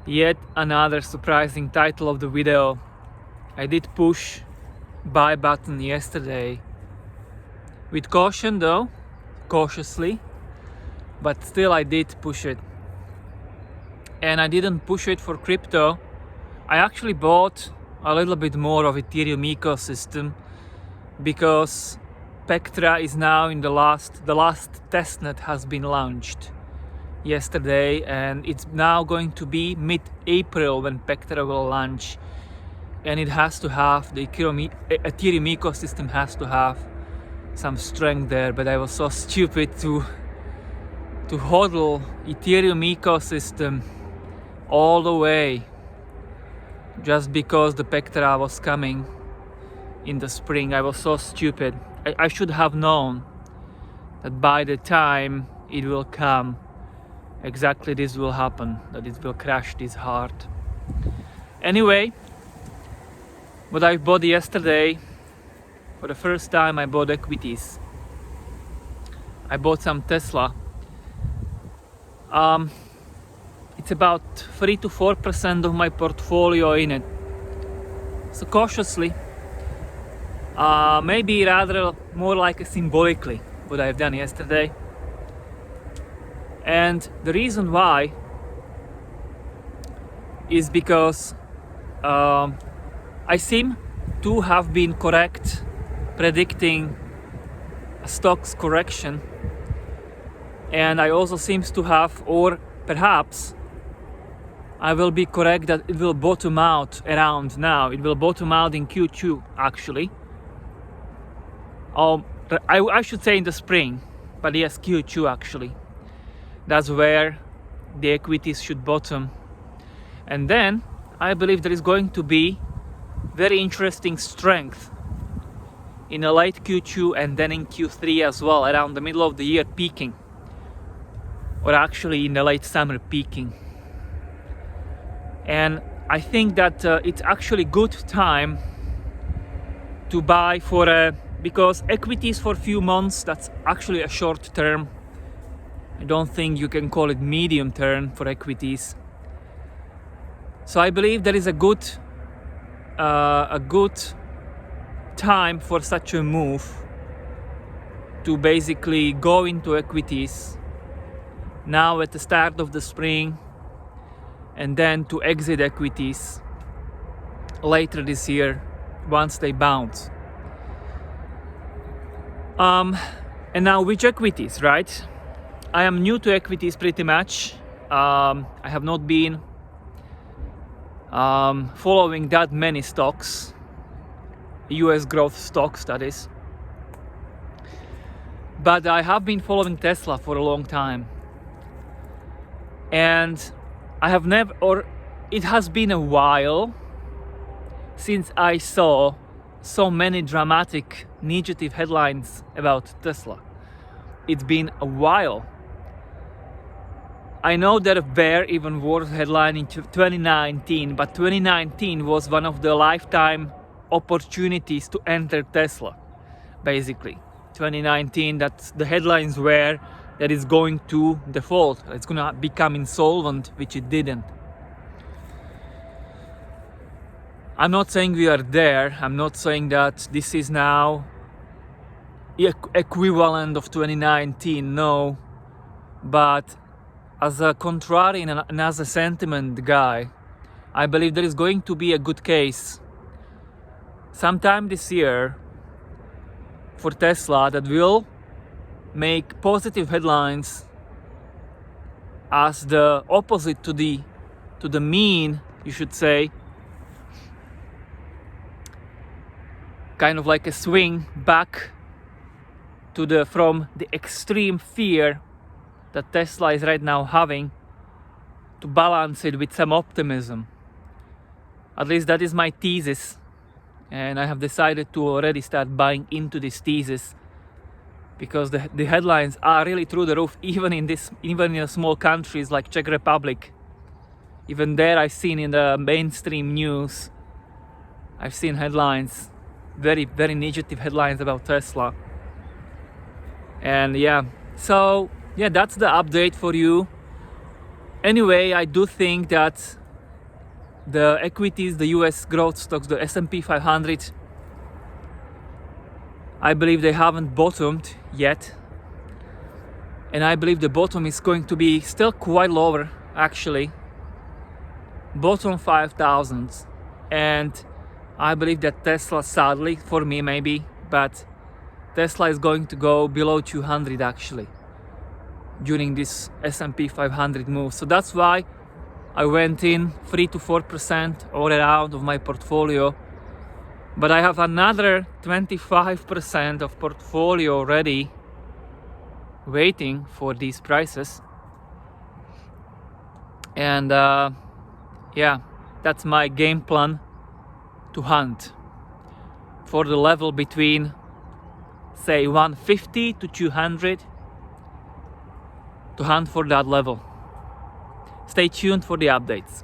Yet another surprising title of the video. I did push buy button yesterday with caution though, cautiously, but still I did push it. And I didn't push it for crypto. I actually bought a little bit more of Ethereum ecosystem because Pectra is now in the last testnet has been launched yesterday, and it's now going to be mid-April when Pectra will launch, and it has to have the Ethereum ecosystem has to have some strength there. But I was so stupid to hodl Ethereum ecosystem all the way just because the Pectra was coming in the spring. I was so stupid. I should have known that by the time it will come, exactly this will happen, that it will crash this hard. Anyway, what I bought yesterday, for the first time I bought equities. I bought some Tesla. It's about 3 to 4% of my portfolio in it. So cautiously, maybe rather more like symbolically what I've done yesterday. And the reason why is because I seem to have been correct predicting a stock's correction, and I also seems to have, or perhaps I will be correct that it will bottom out around now. It will bottom out in Q2 actually. I should say in the spring, but yes, Q2 actually. That's where the equities should bottom. And then I believe there is going to be very interesting strength in a late Q2 and then in Q3 as well, around the middle of the year peaking, or actually in the late summer peaking. And I think that it's actually good time to buy because equities for a few months, that's actually a short term. I don't think you can call it medium term for equities. So I believe there is a good time for such a move to basically go into equities now at the start of the spring, and then to exit equities later this year once they bounce. And now which equities, right? I am new to equities pretty much. I have not been following that many stocks, US growth stocks that is. But I have been following Tesla for a long time. And I have never, or it has been a while since I saw so many dramatic negative headlines about Tesla. It's been a while. I know there were even worse headlines in 2019, but 2019 was one of the lifetime opportunities to enter Tesla, basically. 2019, that's the headlines were that it's going to default, it's going to become insolvent, which it didn't. I'm not saying we are there. I'm not saying that this is now equivalent of 2019, no. But as a contrarian and as a sentiment guy, I believe there is going to be a good case sometime this year for Tesla that will make positive headlines as the opposite to the mean, you should say, kind of like a swing back to from the extreme fear that Tesla is right now having, to balance it with some optimism. At least that is my thesis, and I have decided to already start buying into this thesis because the headlines are really through the roof, even in small countries like Czech Republic. Even there I've seen in the mainstream news, I've seen headlines, very, very negative headlines about Tesla. And so that's the update for you. Anyway, I do think that the equities, the US growth stocks, the S&P 500, I believe they haven't bottomed yet. And I believe the bottom is going to be still quite lower, actually. Bottom 5,000. And I believe that Tesla, sadly, for me maybe, but Tesla is going to go below 200 actually during this S&P 500 move. So that's why I went in 3 to 4% all around of my portfolio. But I have another 25% of portfolio already waiting for these prices. And yeah, that's my game plan, to hunt for the level between, say, 150 to 200, to hunt for that level. Stay tuned for the updates.